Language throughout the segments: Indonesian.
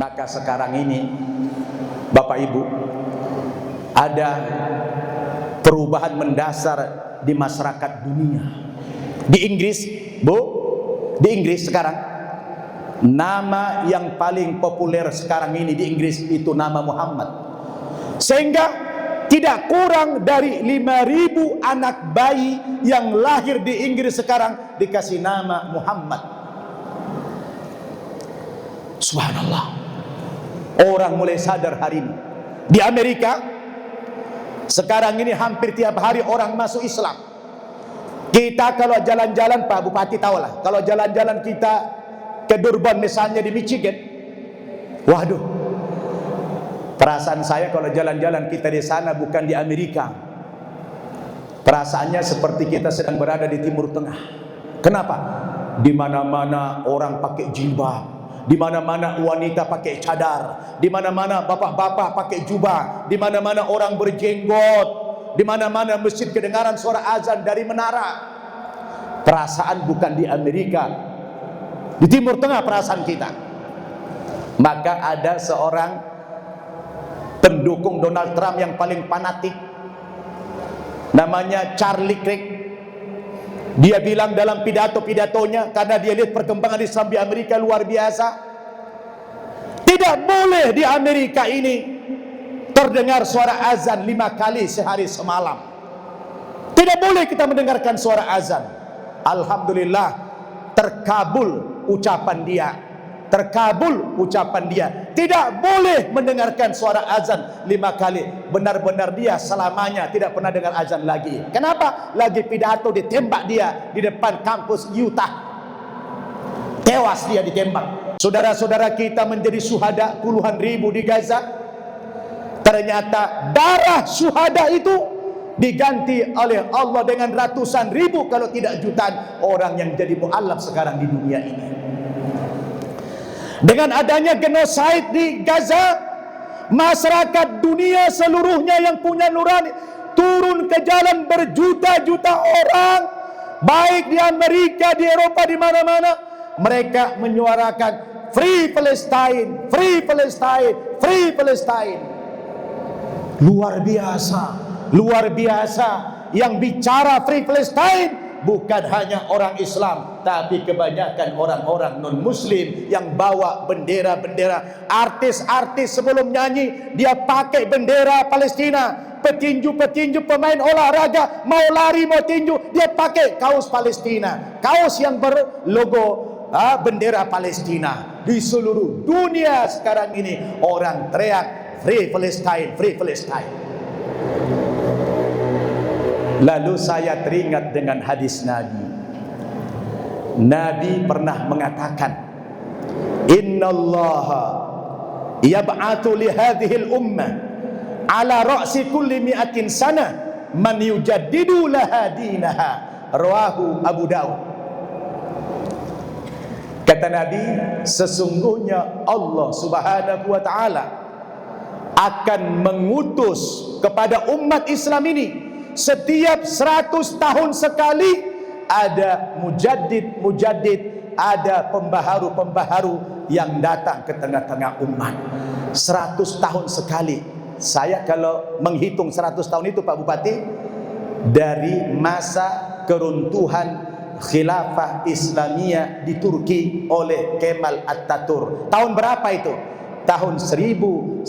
Maka sekarang ini Bapak Ibu, ada perubahan mendasar di masyarakat dunia. Di Inggris, Bu, di Inggris sekarang nama yang paling populer sekarang ini di Inggris itu nama Muhammad. Sehingga tidak kurang dari 5.000 anak bayi yang lahir di Inggris sekarang dikasih nama Muhammad. Subhanallah. Orang mulai sadar hari ini. Di Amerika sekarang ini hampir tiap hari orang masuk Islam. Kita kalau jalan-jalan, Pak Bupati tahulah, kalau jalan-jalan kita ke Durban misalnya di Michigan, waduh, perasaan saya kalau jalan-jalan kita di sana bukan di Amerika. Perasaannya seperti kita sedang berada di Timur Tengah. Kenapa? Di mana-mana orang pakai jilbab, di mana-mana wanita pakai cadar, di mana-mana bapak-bapak pakai jubah, di mana-mana orang berjenggot, di mana-mana masjid kedengaran suara azan dari menara. Perasaan bukan di Amerika, di Timur Tengah perasaan kita. Maka ada seorang pendukung Donald Trump yang paling fanatik, namanya Charlie Craig. Dia bilang dalam pidato-pidatonya, karena dia lihat perkembangan Islam di Amerika luar biasa, tidak boleh di Amerika ini terdengar suara azan 5 kali sehari semalam. Tidak boleh kita mendengarkan suara azan. Alhamdulillah terkabul ucapan dia. Terkabul ucapan dia. Tidak boleh mendengarkan suara azan 5 kali. Benar-benar dia selamanya tidak pernah dengar azan lagi. Kenapa? Lagi pidato ditembak dia di depan kampus Utah. Tewas dia ditembak. Saudara-saudara kita menjadi syuhada puluhan ribu di Gaza. Ternyata darah syuhada itu diganti oleh Allah dengan ratusan ribu kalau tidak jutaan orang yang jadi mu'allaf sekarang di dunia ini. Dengan adanya genosid di Gaza, masyarakat dunia seluruhnya yang punya nurani turun ke jalan, berjuta-juta orang, baik di Amerika, di Eropa, di mana-mana. Mereka menyuarakan Free Palestine, Free Palestine, Free Palestine. Luar biasa, luar biasa. Yang bicara Free Palestine bukan hanya orang Islam, tapi kebanyakan orang-orang non-Muslim yang bawa bendera-bendera. Artis-artis sebelum nyanyi dia pakai bendera Palestina. Petinju-petinju, pemain olahraga mau lari, mau tinju, dia pakai kaos Palestina, kaos yang berlogo bendera Palestina. Di seluruh dunia sekarang ini orang teriak Free Palestine, Free Palestine. Lalu saya teringat dengan hadis Nabi. Nabi pernah mengatakan, Innallaha yab'atu li hadhil ummah ala ra'si kulli mi'atin sana man yujaddidu laha dinaha. Rawahu Abu Daud. Kata Nabi, sesungguhnya Allah Subhanahu wa taala akan mengutus kepada umat Islam ini setiap 100 tahun sekali ada mujaddid, ada pembaharu yang datang ke tengah-tengah umat. 100 tahun sekali. Saya kalau menghitung 100 tahun itu Pak Bupati, dari masa keruntuhan khilafah Islamiyah di Turki oleh Kemal Atatürk. Tahun berapa itu? Tahun 1926.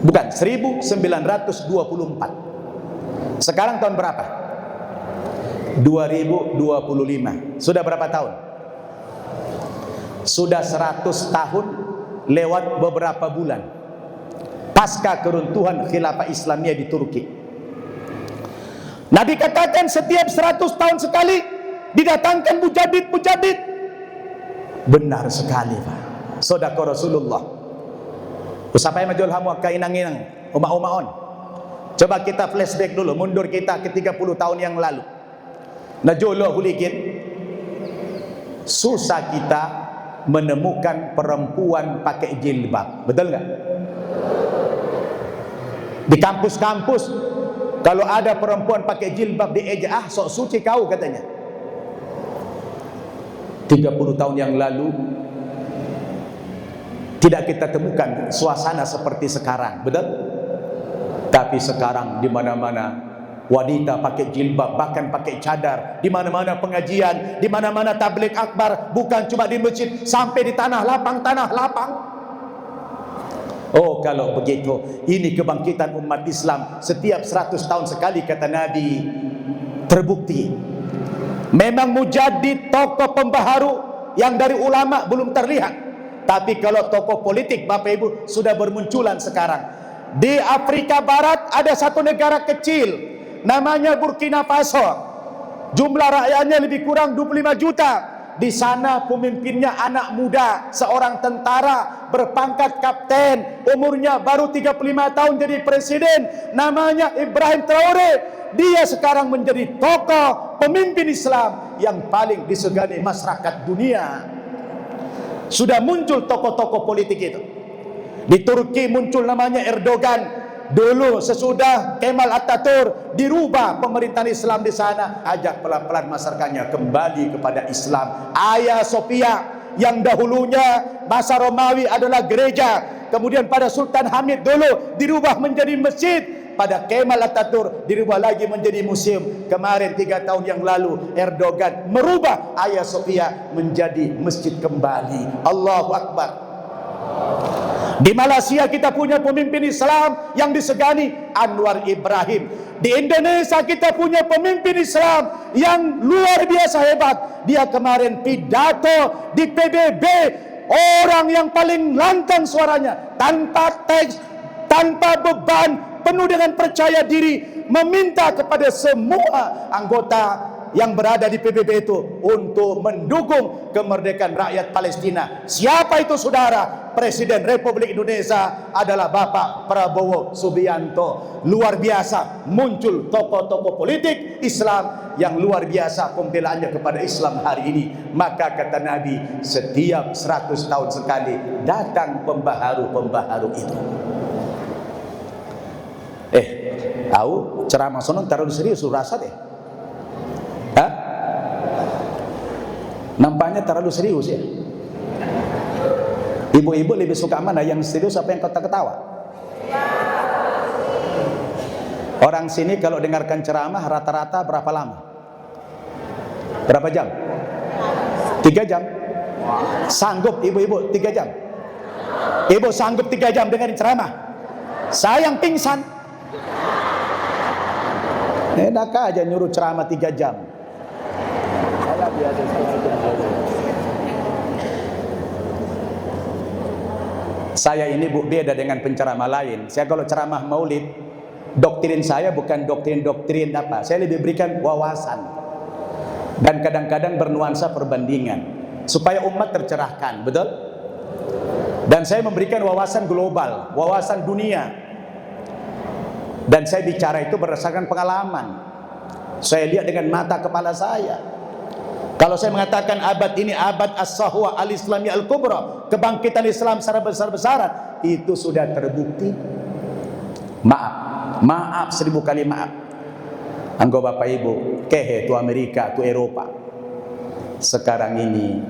Bukan, 1924. Sekarang tahun berapa? 2025. Sudah berapa tahun? Sudah 100 tahun lewat beberapa bulan pasca keruntuhan khilafah Islamiyah di Turki. Nabi katakan setiap 100 tahun sekali didatangkan mujaddid. Benar sekali Pak. Sodako Rasulullah. Usapay majul hamu kainang-inang uma-umaon. Coba kita flashback dulu, mundur kita ke 30 tahun yang lalu. Najolo hulikin. Susah kita menemukan perempuan pakai jilbab. Betul nggak? Di kampus-kampus kalau ada perempuan pakai jilbab dieja, sok suci kau katanya. 30 tahun yang lalu tidak kita temukan suasana seperti sekarang, betul? Tapi sekarang di mana-mana wanita pakai jilbab, bahkan pakai cadar, di mana-mana pengajian, di mana-mana tabligh akbar, bukan cuma di masjid, sampai di tanah lapang. Oh, kalau begitu, ini kebangkitan umat Islam setiap 100 tahun sekali, kata Nabi, terbukti. Memang mujaddid, tokoh pembaharu yang dari ulama belum terlihat, tapi kalau tokoh politik, Bapak Ibu, sudah bermunculan sekarang. Di Afrika Barat ada satu negara kecil namanya Burkina Faso. Jumlah rakyatnya lebih kurang 25 juta. Di sana pemimpinnya anak muda, seorang tentara berpangkat kapten, umurnya baru 35 tahun jadi presiden, namanya Ibrahim Traore. Dia sekarang menjadi tokoh pemimpin Islam yang paling disegani masyarakat dunia. Sudah muncul tokoh-tokoh politik itu. Di Turki muncul namanya Erdogan. Dulu sesudah Kemal Atatürk dirubah pemerintahan Islam di sana, ajak pelan-pelan masyarakatnya kembali kepada Islam. Hagia Sophia yang dahulunya masa Romawi adalah gereja, kemudian pada Sultan Hamid dulu dirubah menjadi masjid, pada Kemal Atatürk dirubah lagi menjadi museum. Kemarin 3 tahun yang lalu Erdogan merubah Hagia Sophia menjadi masjid kembali. Allahu Akbar. Di Malaysia kita punya pemimpin Islam yang disegani, Anwar Ibrahim. Di Indonesia kita punya pemimpin Islam yang luar biasa hebat. Dia kemarin pidato di PBB, orang yang paling lantang suaranya, tanpa teks, tanpa beban, penuh dengan percaya diri, meminta kepada semua anggota yang berada di PBB itu untuk mendukung kemerdekaan rakyat Palestina. Siapa itu, saudara? Presiden Republik Indonesia adalah Bapak Prabowo Subianto. Luar biasa, muncul tokoh-tokoh politik Islam yang luar biasa pembelaannya kepada Islam hari ini. Maka kata Nabi, setiap 100 tahun sekali datang pembaharu-pembaharu itu. Tahu ceramah sono terlalu serius, rasa deh. Hah? Nampaknya terlalu serius ya. Ibu-ibu lebih suka mana, yang serius apa yang ketawa? Orang sini kalau dengarkan ceramah rata-rata berapa lama? Berapa jam? 3 jam. Sanggup ibu-ibu 3 jam? Ibu sanggup 3 jam dengerin ceramah? Saya yang pingsan. Enak aja nyuruh ceramah 3 jam. Saya ini beda dengan penceramah lain. Saya kalau ceramah maulid, doktrin saya bukan doktrin apa. Saya lebih berikan wawasan. Dan kadang-kadang bernuansa perbandingan supaya umat tercerahkan, betul? Dan saya memberikan wawasan global, wawasan dunia. Dan saya bicara itu berdasarkan pengalaman. Saya lihat dengan mata kepala saya. Kalau saya mengatakan abad ini abad as-sahwa al-islami al-kubra, kebangkitan Islam secara besar-besaran, itu sudah terbukti. Maaf 1000 kali maaf. Anggo Bapak Ibu, kehe tu Amerika, tu Eropa. Sekarang ini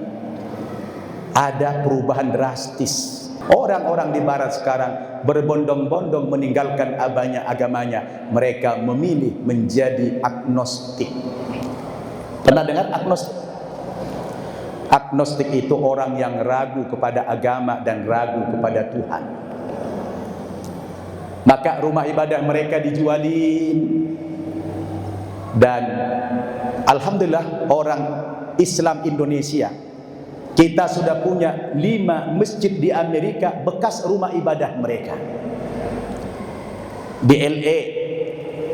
ada perubahan drastis. Orang-orang di barat sekarang berbondong-bondong meninggalkan agamanya. Mereka memilih menjadi agnostik. Pernah dengar agnostik? Agnostik itu orang yang ragu kepada agama dan ragu kepada Tuhan. Maka rumah ibadah mereka dijualin. Dan alhamdulillah orang Islam Indonesia, kita sudah punya 5 masjid di Amerika bekas rumah ibadah mereka. Di LA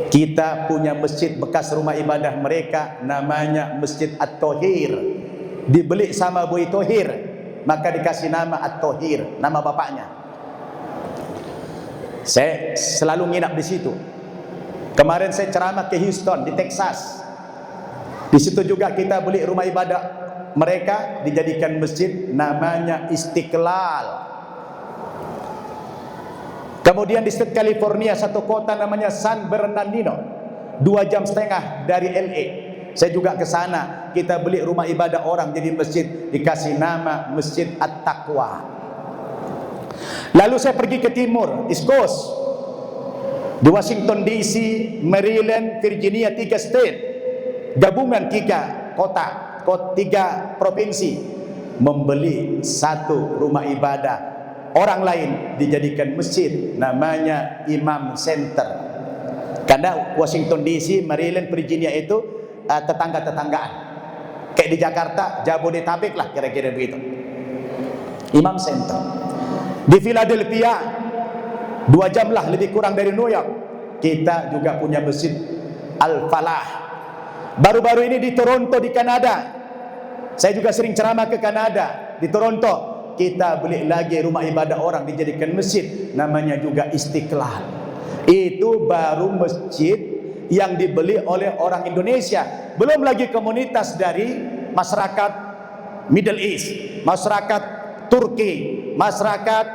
kita punya masjid bekas rumah ibadah mereka, namanya Masjid At-Thohir. Dibeli sama Boy Thohir, maka dikasih nama At-Thohir, nama bapaknya. Saya selalu nginap di situ. Kemarin saya ceramah ke Houston di Texas. Di situ juga kita beli rumah ibadah mereka, dijadikan masjid, namanya Istiqlal. Kemudian di state California, satu kota namanya San Bernardino, 2,5 jam dari LA. Saya juga ke sana, kita beli rumah ibadah orang jadi masjid, dikasih nama Masjid At-Taqwa. Lalu saya pergi ke timur, East Coast, di Washington DC, Maryland, Virginia, 3 state, gabungan 3 kota, 3 provinsi, membeli 1 rumah ibadah orang lain dijadikan masjid, namanya Imam Center. Karena Washington DC, Maryland, Virginia itu tetangga-tetanggaan, kayak di Jakarta, Jabodetabek lah kira-kira begitu. Imam Center. Di Philadelphia 2 jam lah lebih kurang dari New York, kita juga punya masjid Al-Falah. Baru-baru ini di Toronto di Kanada, saya juga sering ceramah ke Kanada. Di Toronto kita beli lagi rumah ibadah orang dijadikan masjid, namanya juga Istiqlal. Itu baru masjid yang dibeli oleh orang Indonesia, belum lagi komunitas dari masyarakat Middle East, masyarakat Turki, masyarakat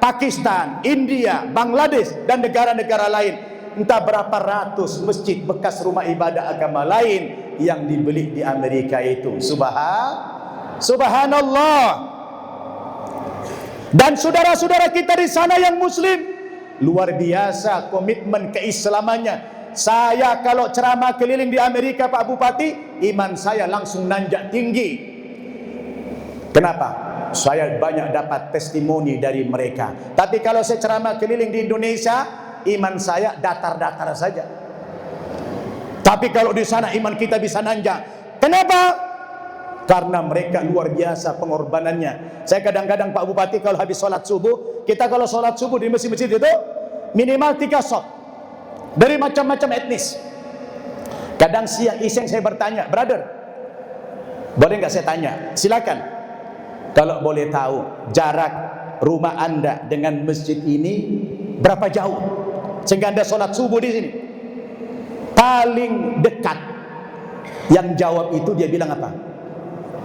Pakistan, India, Bangladesh, dan negara-negara lain. Entah berapa ratus masjid bekas rumah ibadah agama lain yang dibeli di Amerika itu. Subhanallah. Dan saudara-saudara kita di sana yang muslim, luar biasa komitmen keislamannya. Saya kalau ceramah keliling di Amerika, Pak Bupati, iman saya langsung nanjak tinggi. Kenapa? Saya banyak dapat testimoni dari mereka. Tapi kalau saya ceramah keliling di Indonesia, iman saya datar-datar saja. Tapi kalau di sana iman kita bisa nanjak. Kenapa? Karena mereka luar biasa pengorbanannya. Saya kadang-kadang Pak Bupati kalau habis sholat subuh, kita kalau sholat subuh di masjid-masjid itu minimal 3 shot dari macam-macam etnis. Kadang siang iseng saya bertanya, brother, boleh nggak saya tanya? Silakan. Kalau boleh tahu jarak rumah anda dengan masjid ini berapa jauh sehingga anda sholat subuh di sini? Paling dekat. Yang jawab itu dia bilang apa?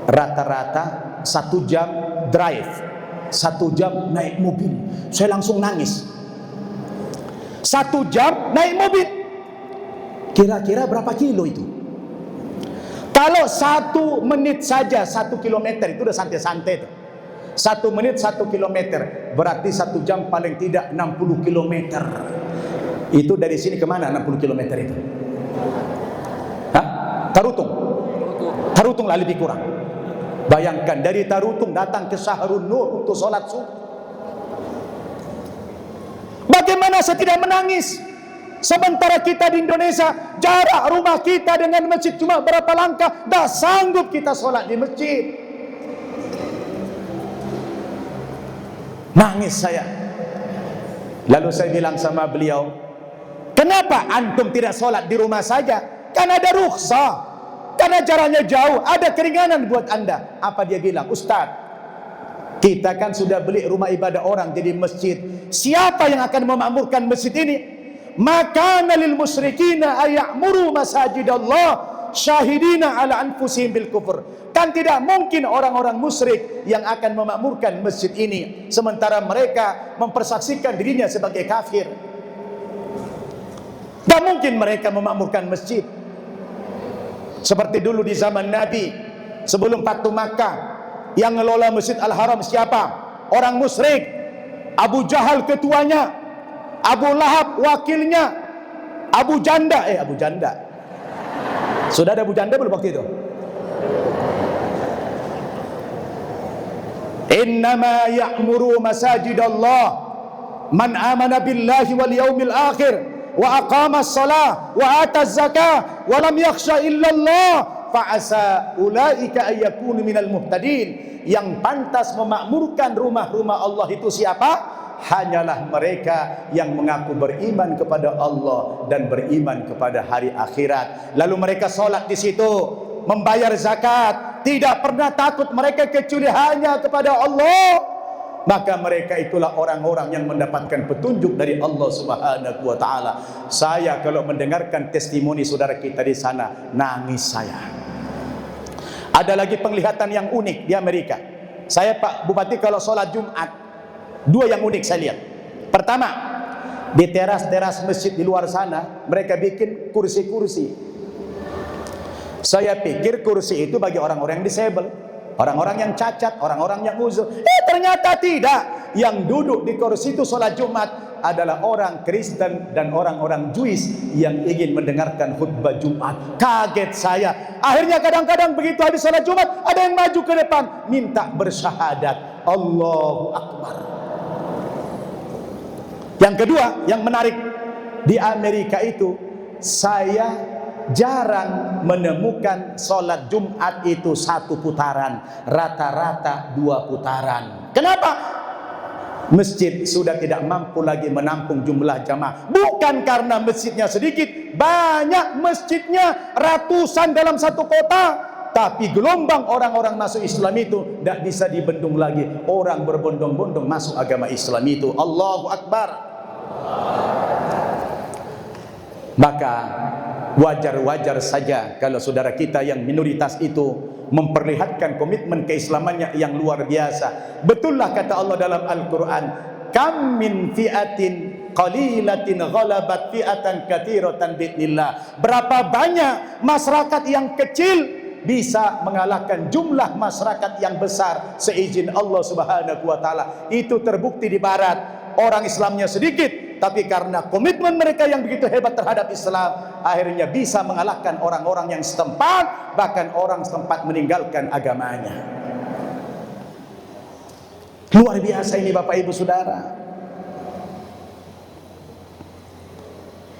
Rata-rata 1 jam drive, 1 jam naik mobil. Saya langsung nangis. 1 jam naik mobil, kira-kira berapa kilo itu? Kalau 1 menit saja 1 kilometer, itu udah santai-santai tuh. 1 menit 1 kilometer, berarti 1 jam paling tidak 60 kilometer. Itu dari sini kemana 60 kilometer itu? Hah? Tarutung lah lebih kurang. Bayangkan dari Tarutung datang ke Syahrul Nur untuk sholat subuh. Bagaimana saya tidak menangis? Sementara kita di Indonesia, jarak rumah kita dengan masjid cuma berapa langkah, dah sanggup kita sholat di masjid. Nangis saya. Lalu saya bilang sama beliau, kenapa antum tidak sholat di rumah saja? Kan ada rukhsah, karena jaraknya jauh, ada keringanan buat anda. Apa dia bilang? Ustaz, kita kan sudah beli rumah ibadah orang jadi masjid. Siapa yang akan memakmurkan masjid ini? Maka lil musyrikina ay'amuru masajidallah syahidina ala anfusihim bil kufur. Kan tidak mungkin orang-orang musyrik yang akan memakmurkan masjid ini sementara mereka mempersaksikan dirinya sebagai kafir. Tidak mungkin mereka memakmurkan masjid. Seperti dulu di zaman Nabi sebelum Fathu Makkah, yang ngelola Masjid Al-Haram siapa? Orang musyrik. Abu Jahal ketuanya, Abu Lahab wakilnya, Abu Janda. Sudah ada Abu Janda belum waktu itu? Innama ya'muru masajidallah man amana billahi wal yaumil akhir wa aqama as-salah wa ata az-zakah wa lam yakhsha illa Allah fa'asa ulaika ayyakunu minal muhtadin. Yang pantas memakmurkan rumah-rumah Allah itu siapa? Hanyalah mereka yang mengaku beriman kepada Allah dan beriman kepada hari akhirat. Lalu mereka sholat di situ, membayar zakat, tidak pernah takut mereka kecuali hanya kepada Allah. Maka mereka itulah orang-orang yang mendapatkan petunjuk dari Allah Subhanahu wa taala. Saya kalau mendengarkan testimoni saudara kita di sana, nangis saya. Ada lagi penglihatan yang unik di Amerika. Saya Pak Bupati kalau sholat Jumat, 2 yang unik saya lihat. Pertama, di teras-teras masjid di luar sana mereka bikin kursi-kursi. Saya pikir kursi itu bagi orang-orang yang disable, orang-orang yang cacat, orang-orang yang uzur. Ternyata tidak. Yang duduk di kursi itu sholat Jumat adalah orang Kristen dan orang-orang Jewish yang ingin mendengarkan khutbah Jumat. Kaget saya. Akhirnya kadang-kadang begitu habis sholat Jumat, ada yang maju ke depan minta bersyahadat. Allahu Akbar. Yang kedua, yang menarik di Amerika itu, saya jarang menemukan sholat Jumat itu 1 putaran, rata-rata 2 putaran. Kenapa? Masjid sudah tidak mampu lagi menampung jumlah jamaah. Bukan karena masjidnya sedikit, banyak masjidnya, ratusan dalam satu kota, tapi gelombang orang-orang masuk Islam itu tidak bisa dibendung lagi. Orang berbondong-bondong masuk agama Islam itu. Allahu Akbar. Maka wajar-wajar saja kalau saudara kita yang minoritas itu memperlihatkan komitmen keislamannya yang luar biasa. Betullah kata Allah dalam Al-Quran, kam min fi'atin qalilatin ghalabat fi'atan katsiratan bi'nillah. Berapa banyak masyarakat yang kecil bisa mengalahkan jumlah masyarakat yang besar seizin Allah Subhanahu wa taala. Itu terbukti di barat. Orang Islamnya sedikit, tapi karena komitmen mereka yang begitu hebat terhadap Islam, akhirnya bisa mengalahkan orang-orang yang setempat, bahkan orang setempat meninggalkan agamanya. Luar biasa ini Bapak Ibu Saudara.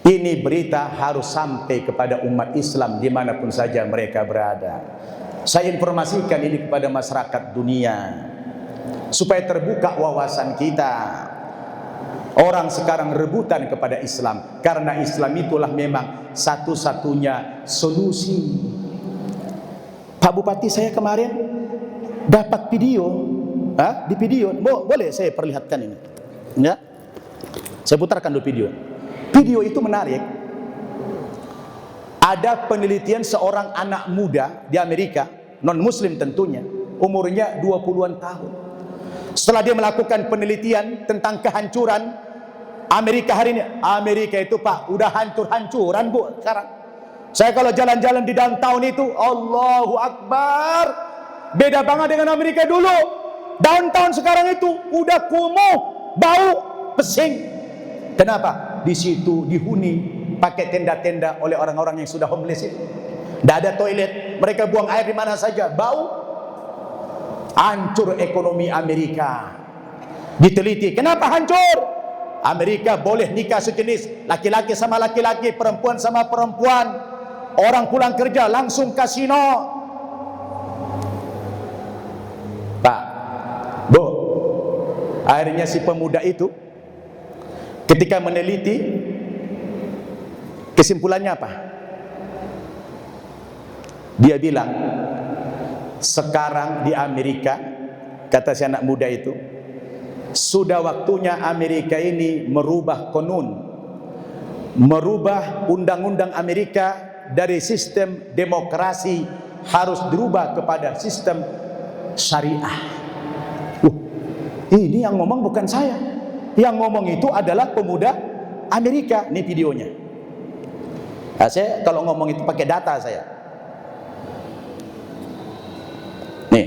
Ini berita harus sampai kepada umat Islam dimanapun saja mereka berada. Saya informasikan ini kepada masyarakat dunia supaya terbuka wawasan kita. Orang sekarang rebutan kepada Islam karena Islam itulah memang satu-satunya solusi. Pak Bupati, saya kemarin dapat video, di video, boleh saya perlihatkan ini, ya? Saya putarkan dulu video. Video itu menarik. Ada penelitian seorang anak muda di Amerika, non-Muslim tentunya, umurnya 20-an tahun. Setelah dia melakukan penelitian tentang kehancuran Amerika hari ini. Amerika itu Pak, udah hancur-hancuran Bu sekarang. Saya kalau jalan-jalan di downtown itu, Allahu Akbar, beda banget dengan Amerika dulu. Downtown sekarang itu udah kumuh, bau, pesing. Kenapa? Di situ dihuni, pakai tenda-tenda oleh orang-orang yang sudah homeless itu. Tidak ada toilet, mereka buang air di mana saja, bau. Hancur ekonomi Amerika. Diteliti, kenapa hancur? Amerika boleh nikah sejenis, laki-laki sama laki-laki, perempuan sama perempuan. Orang pulang kerja langsung kasino. Pak, Bu, akhirnya si pemuda itu ketika meneliti, kesimpulannya apa? Dia bilang, sekarang di Amerika, kata si anak muda itu, sudah waktunya Amerika ini merubah konun, merubah undang-undang Amerika dari sistem demokrasi harus dirubah kepada sistem syariah. Ini yang ngomong bukan saya, yang ngomong itu adalah pemuda Amerika. Ini videonya. Nah, saya kalau ngomong itu pakai data saya. Nih,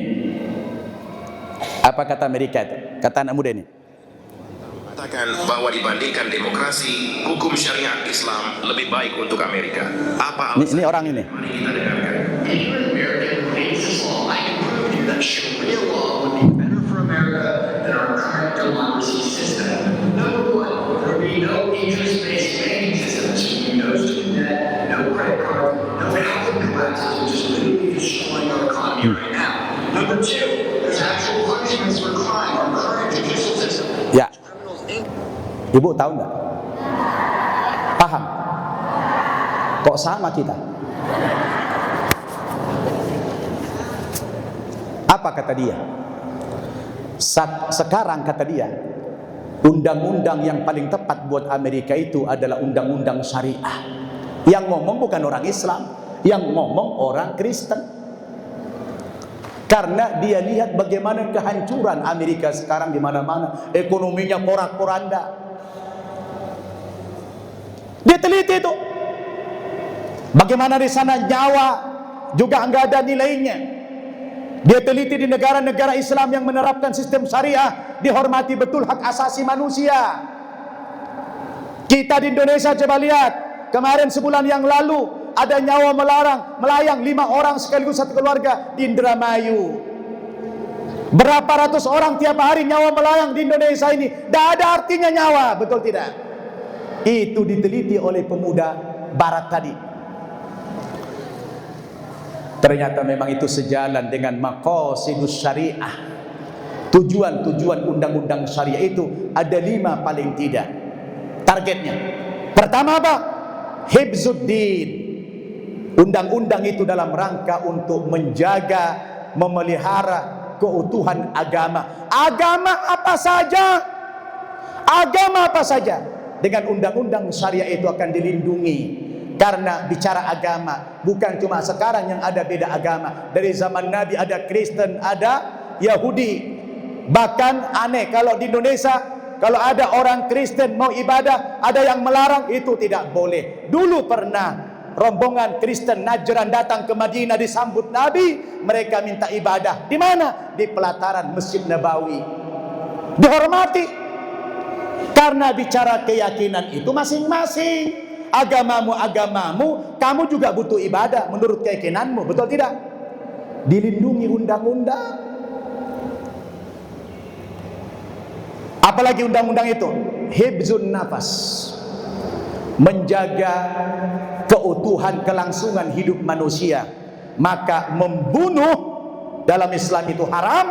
apa kata Amerika itu? Kata anak muda ini. Katakan bahwa dibandingkan demokrasi, hukum syariat Islam lebih baik untuk Amerika. Apa alasan? Ini orang ini. Mari kita dengarkan. Ya, Ibu tahu nggak? Paham? Kok sama kita? Apa kata dia? Sekarang kata dia, undang-undang yang paling tepat buat Amerika itu adalah undang-undang syariah. Yang ngomong bukan orang Islam, yang ngomong orang Kristen. Karena dia lihat bagaimana kehancuran Amerika sekarang di mana-mana, ekonominya porak-poranda. Dia teliti itu. Bagaimana di sana nyawa juga enggak ada nilainya. Dia teliti di negara-negara Islam yang menerapkan sistem syariah, dihormati betul hak asasi manusia. Kita di Indonesia coba lihat, kemarin sebulan yang lalu ada nyawa melayang 5 orang sekaligus satu keluarga di Indramayu. Berapa ratus orang tiap hari nyawa melayang di Indonesia ini, tidak ada artinya nyawa, betul tidak? Itu diteliti oleh pemuda barat tadi. Ternyata memang itu sejalan dengan maqasidus syariah. Tujuan-tujuan undang-undang syariah itu ada 5 paling tidak. Targetnya pertama apa? Hifzuddin. Undang-undang itu dalam rangka untuk menjaga, memelihara keutuhan agama. Agama apa saja, agama apa saja, dengan undang-undang syariah itu akan dilindungi. Karena bicara agama, bukan cuma sekarang yang ada beda agama. Dari zaman Nabi ada Kristen, ada Yahudi. Bahkan aneh kalau di Indonesia, kalau ada orang Kristen mau ibadah, ada yang melarang, itu tidak boleh. Dulu pernah rombongan Kristen Najran datang ke Madinah disambut Nabi, mereka minta ibadah. Di mana? Di pelataran Masjid Nabawi. Dihormati. Karena bicara keyakinan itu masing-masing. Agamamu agamamu, kamu juga butuh ibadah menurut keyakinanmu, betul tidak? Dilindungi undang-undang. Apalagi undang-undang itu? Hibzun nafas, menjaga keutuhan kelangsungan hidup manusia. Maka membunuh dalam Islam itu haram,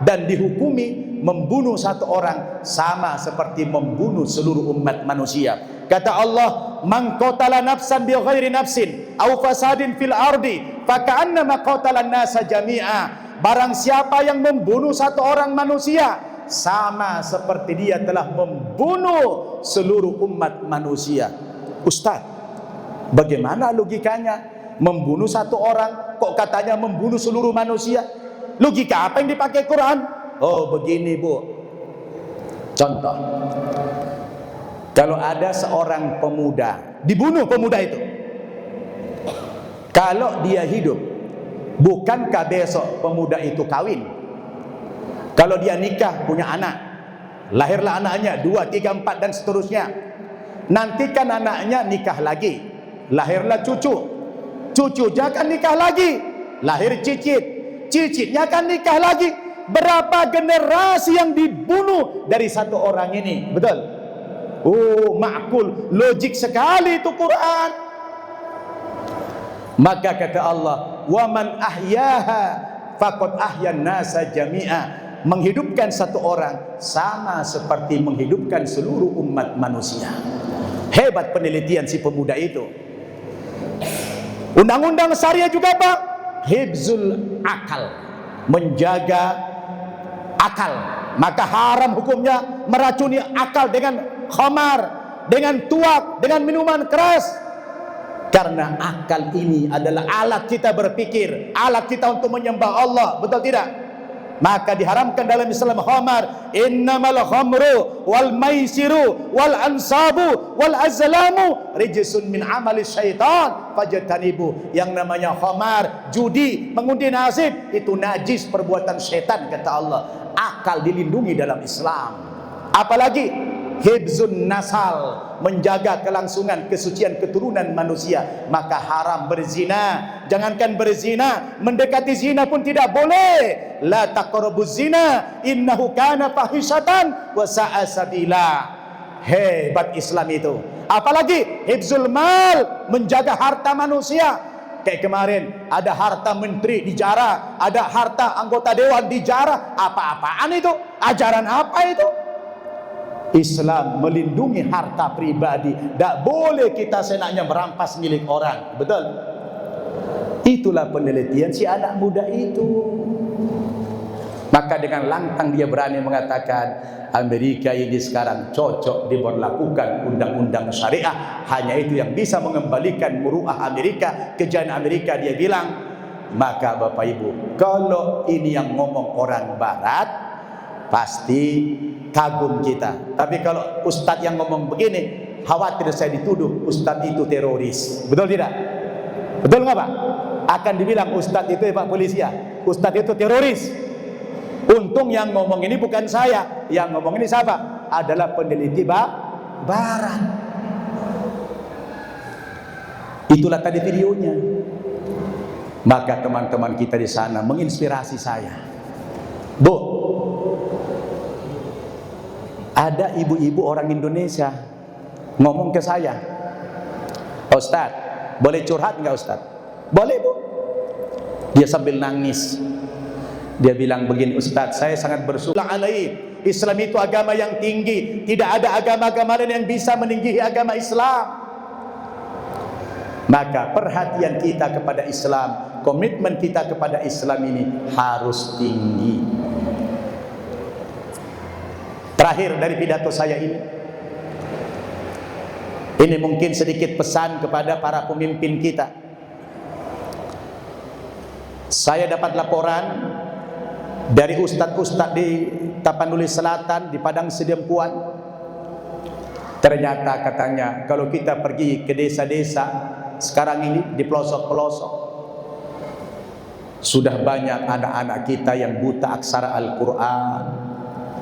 dan dihukumi membunuh satu orang sama seperti membunuh seluruh umat manusia. Kata Allah, man qatala nafsan bi ghairi nafsin aw fasadin fil ardi faka'annama qatala an-nasa jami'a. Barang siapa yang membunuh satu orang manusia, sama seperti dia telah membunuh seluruh umat manusia. Ustaz, bagaimana logikanya? Membunuh satu orang kok katanya membunuh seluruh manusia? Logika apa yang dipakai Quran? Oh begini Bu, contoh, kalau ada seorang pemuda, dibunuh pemuda itu, kalau dia hidup, bukankah besok pemuda itu kawin? Kalau dia nikah, punya anak, lahirlah anaknya 2, 3, 4 dan seterusnya. Nanti kan anaknya nikah lagi, lahirlah cucu, cucunya kan nikah lagi, lahir cicit, cicitnya kan nikah lagi. Berapa generasi yang dibunuh dari satu orang ini? Betul? Oh, makul, logik sekali itu Quran. Maka kata Allah, wa man ahyaha faqad ahyan nasa jami'a. Menghidupkan satu orang sama seperti menghidupkan seluruh umat manusia. Hebat penelitian si pemuda itu. Undang-undang syariah juga Pak, hibzul akal, menjaga akal. Maka haram hukumnya meracuni akal dengan khamar, dengan tuak, dengan minuman keras. Karena akal ini adalah alat kita berpikir, alat kita untuk menyembah Allah, betul tidak? Maka diharamkan dalam Islam khamar. Innamal khamru wal maisiru wal ansabu wal azlamu rijsun min amali syaitan fajtanibu. Yang namanya khamar, judi, mengundi nasib, itu najis perbuatan setan kata Allah. Akal dilindungi dalam Islam. Apalagi hibzun nasal, menjaga kelangsungan kesucian keturunan manusia. Maka haram berzina. Jangankan berzina, mendekati zina pun tidak boleh. La taqrabuz zina innahu kana fahisatan wa sa'a sabila. Hebat Islam itu. Apalagi hibzul mal, menjaga harta manusia. Kayak kemarin ada harta menteri dijarah, ada harta anggota dewan dijarah. Apa-apaan itu? Ajaran apa itu? Islam melindungi harta pribadi. Tak boleh kita senaknya merampas milik orang. Betul? Itulah penelitian si anak muda itu. Maka dengan lantang dia berani mengatakan Amerika ini sekarang cocok diberlakukan undang-undang syariah. Hanya itu yang bisa mengembalikan muruah Amerika, kejayaan Amerika. Dia bilang, maka Bapak Ibu, kalau ini yang ngomong orang Barat, pasti kagum kita. Tapi kalau ustadz yang ngomong begini, khawatir saya dituduh ustadz itu teroris. Betul tidak? Betul nggak Pak? Akan dibilang Ustadz itu Pak polisi ya, Ustadz itu teroris. Untung yang ngomong ini bukan saya, yang ngomong ini siapa? Adalah peneliti Barat. Itulah tadi videonya. Maka teman-teman kita di sana menginspirasi saya. Bu, ada ibu-ibu orang Indonesia ngomong ke saya, Ustadz, boleh curhat nggak Ustadz? Boleh Bu. Dia sambil nangis. Dia bilang begini, Ustadz, saya sangat bersyukur alaih. Islam itu agama yang tinggi. Tidak ada agama-agama lain yang bisa meninggihi agama Islam. Maka perhatian kita kepada Islam, komitmen kita kepada Islam ini harus tinggi. Terakhir dari pidato saya ini mungkin sedikit pesan kepada para pemimpin kita. Saya dapat laporan dari ustadz-ustadz di Tapanuli Selatan, di Padang Sidempuan. Ternyata katanya kalau kita pergi ke desa-desa sekarang ini di pelosok-pelosok, sudah banyak anak-anak kita yang buta aksara Al-Quran.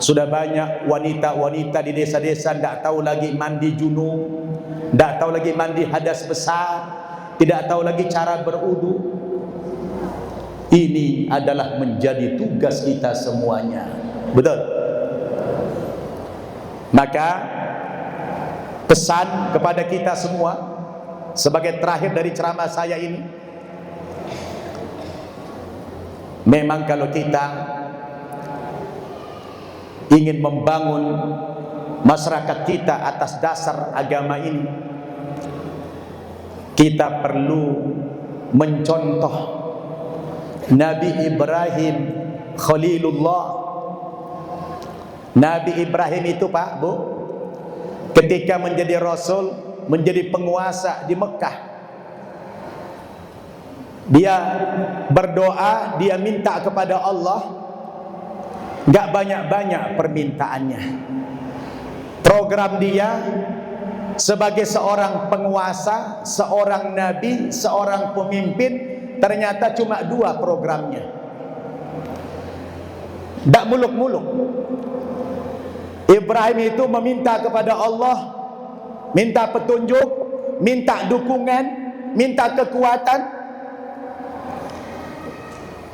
Sudah banyak wanita-wanita di desa-desa tidak tahu lagi mandi junub, tidak tahu lagi mandi hadas besar, tidak tahu lagi cara berudu. Ini adalah menjadi tugas kita semuanya. Betul? Maka pesan kepada kita semua sebagai terakhir dari ceramah saya ini, memang kalau kita ingin membangun masyarakat kita atas dasar agama ini, kita perlu mencontoh Nabi Ibrahim Khalilullah. Nabi Ibrahim itu Pak Bu, ketika menjadi Rasul, menjadi penguasa di Mekah, dia berdoa, dia minta kepada Allah, gak banyak-banyak permintaannya. Program dia sebagai seorang penguasa, seorang nabi, seorang pemimpin, ternyata cuma 2 programnya. Tak muluk-muluk. Ibrahim itu meminta kepada Allah, minta petunjuk, minta dukungan, minta kekuatan.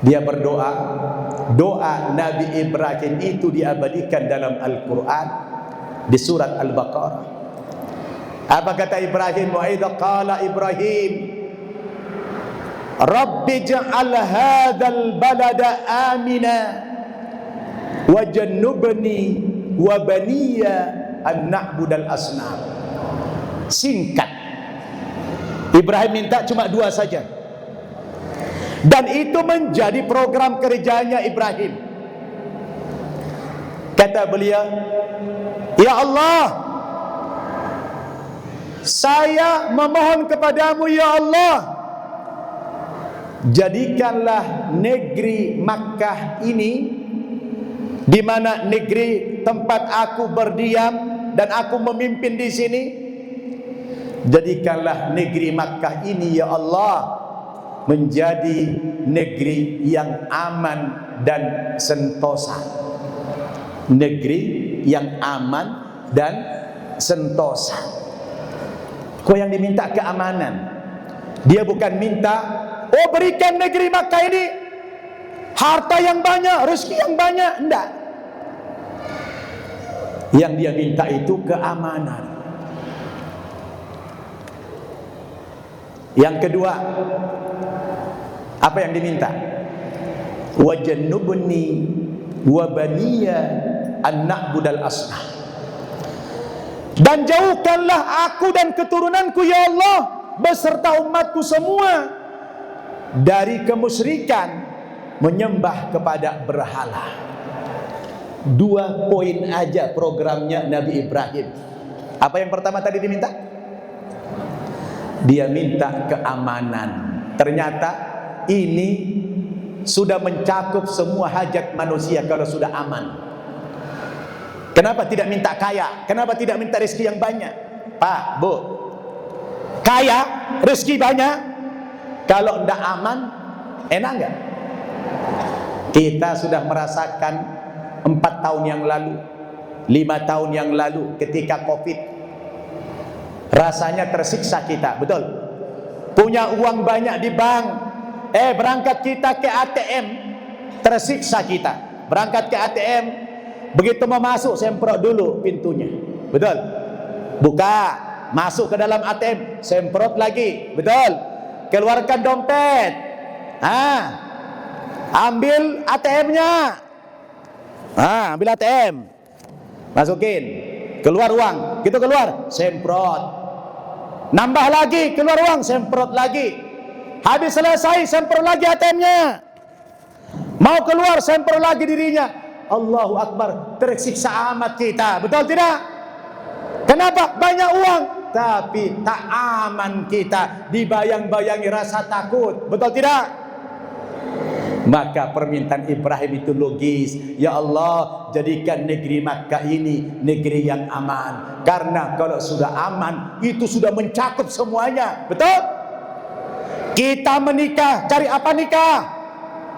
Dia berdoa. Doa Nabi Ibrahim itu diabadikan dalam Al-Quran di surat Al-Baqarah. Apa kata Ibrahim? Wa idza qala Ibrahim Rabbi ja'al hadzal balada amina wajannubni wa baniya an na'budal asnam. Singkat, Ibrahim minta cuma 2 saja, dan itu menjadi program kerjanya Ibrahim. Kata beliau, ya Allah, saya memohon kepadamu ya Allah, jadikanlah negeri Makkah ini, di mana negeri tempat aku berdiam dan aku memimpin di sini, jadikanlah negeri Makkah ini ya Allah menjadi negeri yang aman dan sentosa. Negeri yang aman dan sentosa. Kau yang diminta keamanan, dia bukan minta, oh berikan negeri Makkah ini harta yang banyak, rezeki yang banyak. Enggak. Yang dia minta itu keamanan. Yang kedua, apa yang diminta? Wajannubni wa baniya an na'budal asnam. Dan jauhkanlah aku dan keturunanku ya Allah beserta umatku semua dari kemusyrikan menyembah kepada berhala. 2 poin aja programnya Nabi Ibrahim. Apa yang pertama tadi diminta? Dia minta keamanan. Ternyata ini sudah mencakup semua hajat manusia kalau sudah aman. Kenapa tidak minta kaya? Kenapa tidak minta rezeki yang banyak? Pak, Bu, kaya, rezeki banyak, Kalau tidak aman, enak nggak? Kita sudah merasakan 4 tahun yang lalu, 5 tahun yang lalu ketika Covid. Rasanya tersiksa kita, betul? Punya uang banyak di bank, berangkat kita ke ATM, tersiksa kita. Berangkat ke ATM, begitu mau masuk semprot dulu pintunya, betul? Buka, masuk ke dalam ATM, semprot lagi, betul? Keluarkan dompet, ambil ATM-nya, ambil ATM, masukin, keluar uang, gitu keluar, semprot, nambah lagi, keluar uang, semprot lagi, habis selesai, semprot lagi ATM-nya, mau keluar, semprot lagi dirinya. Allahu Akbar, tersiksa amat kita, betul tidak? Kenapa? Banyak uang, tapi tak aman kita, dibayang-bayangi rasa takut, betul tidak? Maka permintaan Ibrahim itu logis. Ya Allah, jadikan negeri Makkah ini negeri yang aman. Karena kalau sudah aman, itu sudah mencakup semuanya, betul? Kita menikah, cari apa nikah?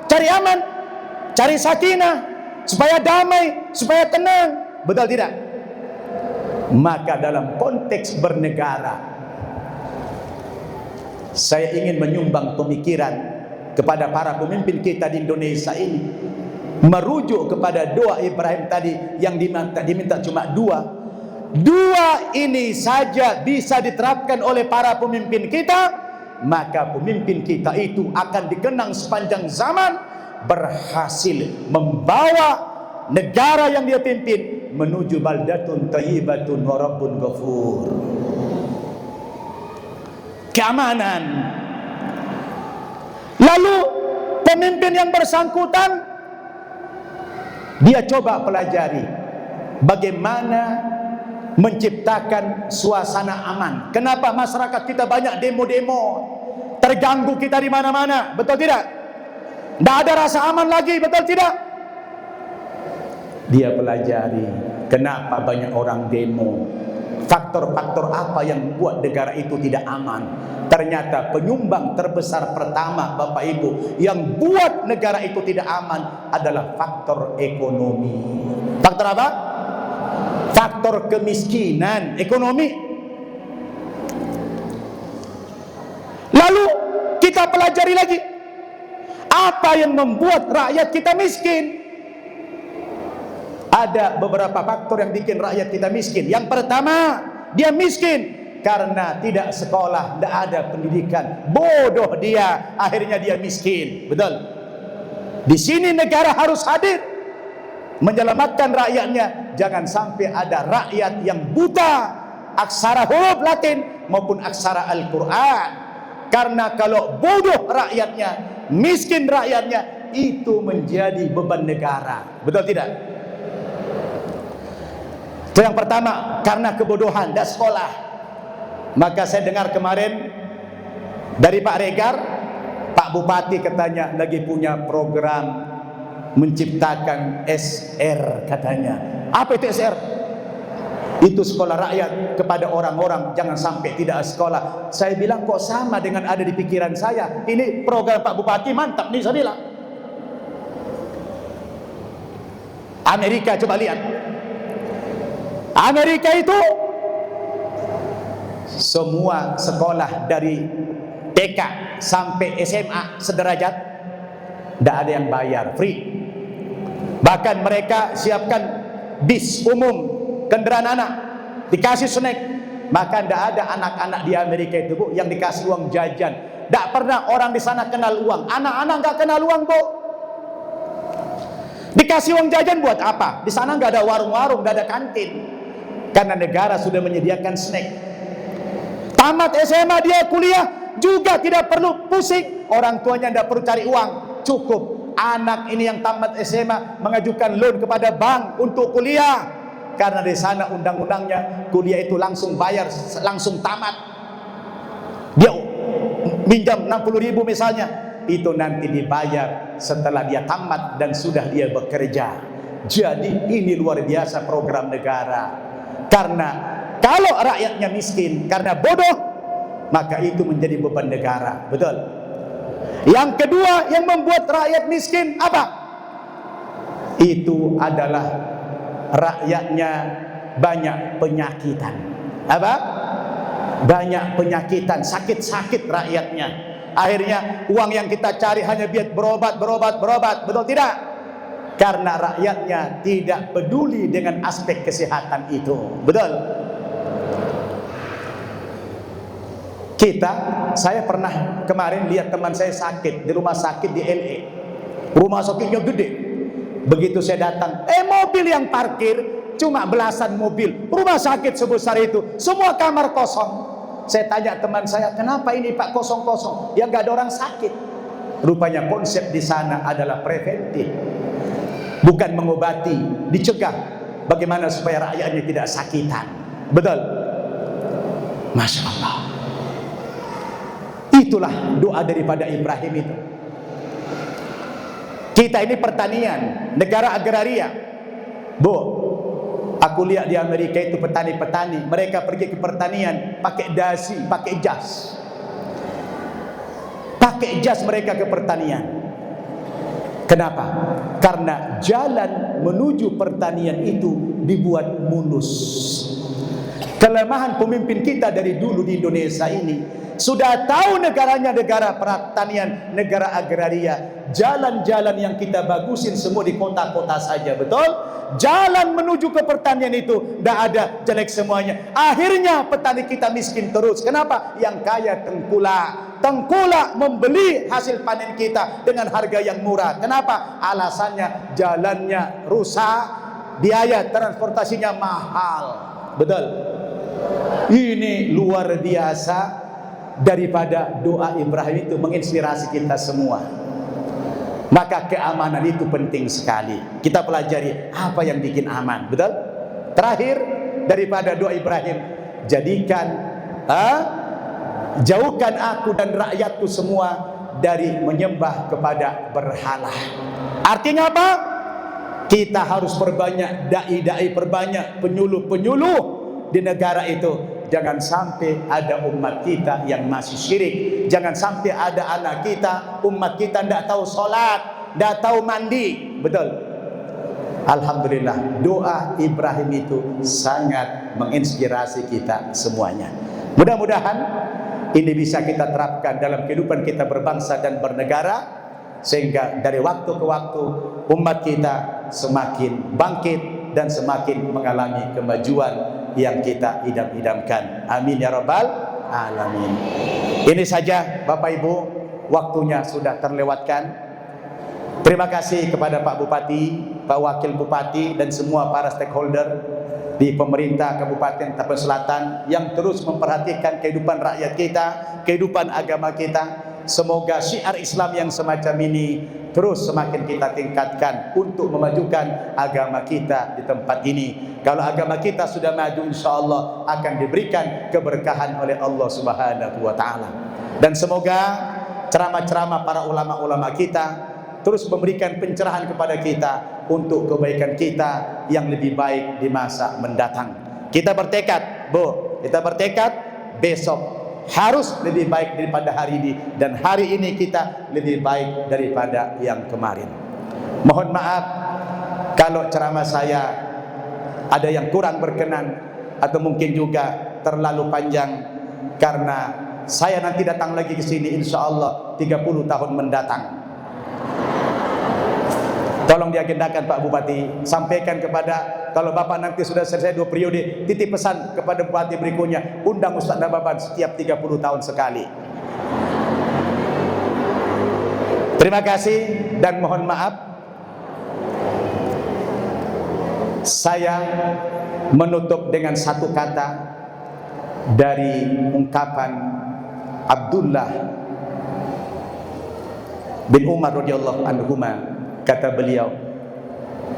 Cari aman, cari sakinah, supaya damai, supaya tenang, betul tidak? Maka dalam konteks bernegara, saya ingin menyumbang pemikiran kepada para pemimpin kita di Indonesia ini, merujuk kepada doa Ibrahim tadi yang diminta cuma dua ini saja bisa diterapkan oleh para pemimpin kita, maka pemimpin kita itu akan dikenang sepanjang zaman berhasil membawa negara yang dia pimpin menuju baldatun thayyibatun wa rabbun ghafur. Keamanan. Lalu pemimpin yang bersangkutan, dia coba pelajari bagaimana menciptakan suasana aman. Kenapa masyarakat kita banyak demo-demo, terganggu kita di mana-mana, betul tidak? Tidak ada rasa aman lagi, betul tidak? Dia pelajari kenapa banyak orang demo, faktor-faktor apa yang buat negara itu tidak aman. Ternyata penyumbang terbesar pertama, Bapak Ibu, yang buat negara itu tidak aman adalah faktor ekonomi. Faktor apa? Faktor kemiskinan ekonomi. Lalu kita pelajari lagi, apa yang membuat rakyat kita miskin? Ada beberapa faktor yang bikin rakyat kita miskin. Yang pertama, dia miskin karena tidak sekolah, tidak ada pendidikan, bodoh dia, akhirnya dia miskin. Betul? Di sini negara harus hadir menyelamatkan rakyatnya. Jangan sampai ada rakyat yang buta aksara huruf Latin maupun aksara Al-Quran. Karena kalau bodoh rakyatnya, miskin rakyatnya, itu menjadi beban negara. Betul tidak? Itu yang pertama, karena kebodohan, tidak sekolah. Maka saya dengar kemarin dari Pak Regar, Pak Bupati katanya lagi punya program menciptakan SR katanya. Apa itu SR? Itu sekolah rakyat kepada orang-orang, jangan sampai tidak sekolah. Saya bilang kok sama dengan ada di pikiran saya. Ini program Pak Bupati mantap nih, saya bilang. Amerika, coba lihat. Amerika itu semua sekolah dari TK sampai SMA sederajat, tidak ada yang bayar, free. Bahkan mereka siapkan bis umum, kendaraan anak, dikasih snack. Maka tidak ada anak-anak di Amerika itu, Bu, yang dikasih uang jajan. Tidak pernah orang di sana kenal uang. Anak-anak nggak kenal uang, Bu. Dikasih uang jajan buat apa? Di sana nggak ada warung-warung, nggak ada kantin. Karena negara sudah menyediakan snack. Tamat SMA dia kuliah juga tidak perlu pusing. Orang tuanya tidak perlu cari uang. Cukup anak ini yang tamat SMA mengajukan loan kepada bank untuk kuliah. Karena di sana undang-undangnya kuliah itu langsung bayar, langsung tamat. Dia minjam 60.000 misalnya, itu nanti dibayar setelah dia tamat dan sudah dia bekerja. Jadi ini luar biasa program negara. Karena kalau rakyatnya miskin karena bodoh, maka itu menjadi beban negara. Betul? Yang kedua yang membuat rakyat miskin apa? Itu adalah rakyatnya banyak penyakitan. Apa? Banyak penyakitan, sakit-sakit rakyatnya. Akhirnya uang yang kita cari hanya biar berobat. Betul tidak? Karena rakyatnya tidak peduli dengan aspek kesehatan itu. Betul? Saya pernah kemarin lihat teman saya sakit di rumah sakit di LA. Rumah sakitnya gede. Begitu saya datang, mobil yang parkir cuma belasan mobil. Rumah sakit sebesar itu, semua kamar kosong. Saya tanya teman saya, kenapa ini Pak kosong-kosong? Ya nggak ada orang sakit. Rupanya konsep di sana adalah preventif, bukan mengobati, dicegah. Bagaimana supaya rakyatnya tidak sakitan. Betul? Masya Allah. Itulah doa daripada Ibrahim itu. Kita ini pertanian, negara agraria. Bu, aku lihat di Amerika itu petani-petani, mereka pergi ke pertanian pakai dasi, pakai jas. Pakai jas mereka ke pertanian. Kenapa? Karena jalan menuju pertanian itu dibuat mulus. Kelemahan pemimpin kita dari dulu di Indonesia ini, sudah tahu negaranya negara pertanian, negara agraria. Jalan-jalan yang kita bagusin semua di kota-kota saja, betul? Jalan menuju ke pertanian itu tidak ada, jelek semuanya. Akhirnya petani kita miskin terus. Kenapa? Yang kaya tengkulak membeli hasil panen kita dengan harga yang murah. Kenapa? Alasannya jalannya rusak, biaya transportasinya mahal. Betul? Ini luar biasa. Daripada doa Ibrahim itu menginspirasi kita semua. Maka keamanan itu penting sekali. Kita pelajari apa yang bikin aman. Betul? Terakhir daripada doa Ibrahim, jauhkan aku dan rakyatku semua dari menyembah kepada berhala. Artinya apa? Kita harus perbanyak dai-dai, perbanyak penyuluh-penyuluh di negara itu. Jangan sampai ada umat kita yang masih syirik. Jangan sampai ada anak kita, umat kita tidak tahu sholat, tidak tahu mandi. Betul? Alhamdulillah, doa Ibrahim itu sangat menginspirasi kita semuanya. Mudah-mudahan ini bisa kita terapkan dalam kehidupan kita berbangsa dan bernegara, sehingga dari waktu ke waktu umat kita semakin bangkit dan semakin mengalami kemajuan yang kita idam-idamkan. Amin ya rabbal alamin. Ini saja Bapak Ibu, waktunya sudah terlewatkan. Terima kasih kepada Pak Bupati, Pak Wakil Bupati, dan semua para stakeholder di pemerintah Kabupaten Tapin Selatan yang terus memperhatikan kehidupan rakyat kita, kehidupan agama kita. Semoga syiar Islam yang semacam ini terus semakin kita tingkatkan untuk memajukan agama kita di tempat ini. Kalau agama kita sudah maju, insya Allah akan diberikan keberkahan oleh Allah Subhanahu wa Ta'ala. Dan semoga ceramah-ceramah para ulama-ulama kita terus memberikan pencerahan kepada kita untuk kebaikan kita yang lebih baik di masa mendatang. Kita bertekad, Bu, kita bertekad besok harus lebih baik daripada hari ini, dan hari ini kita lebih baik daripada yang kemarin. Mohon maaf kalau ceramah saya ada yang kurang berkenan atau mungkin juga terlalu panjang, karena saya nanti datang lagi ke sini insya Allah 30 tahun mendatang. Tolong diagendakan Pak Bupati, sampaikan kepada, kalau Bapak nanti sudah selesai 2 periode, titip pesan kepada Bupati berikutnya, undang Ustaz Nababan setiap 30 tahun sekali. Terima kasih dan mohon maaf, saya menutup dengan satu kata dari ungkapan Abdullah bin Umar radhiyallahu anhuma. Kata beliau,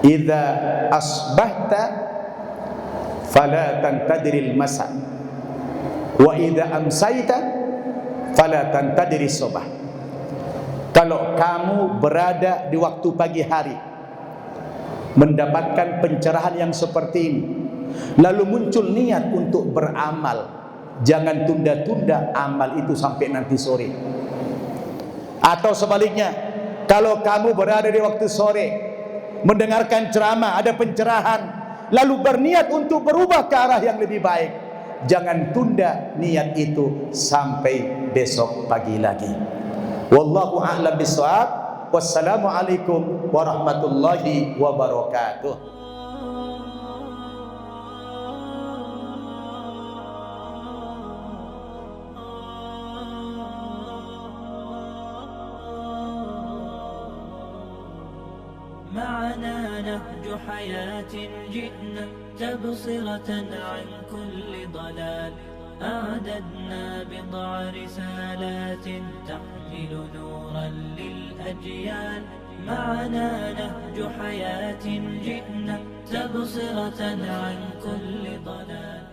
"Idza asbahta fala tantadril masa, wa idza amsayta fala tantadri subah." Kalau kamu berada di waktu pagi hari mendapatkan pencerahan yang seperti ini, lalu muncul niat untuk beramal, jangan tunda-tunda amal itu sampai nanti sore. Atau sebaliknya, kalau kamu berada di waktu sore mendengarkan ceramah, ada pencerahan, lalu berniat untuk berubah ke arah yang lebih baik, jangan tunda niat itu sampai besok pagi lagi. Wallahu a'lam bishawab. Wassalamualaikum warahmatullahi wabarakatuh. معنا نهج حياة جئنا تبصرة عن كل ضلال أعددنا بضع رسالات تحمل نورا للأجيال معنا نهج حياة جئنا تبصرة عن كل ضلال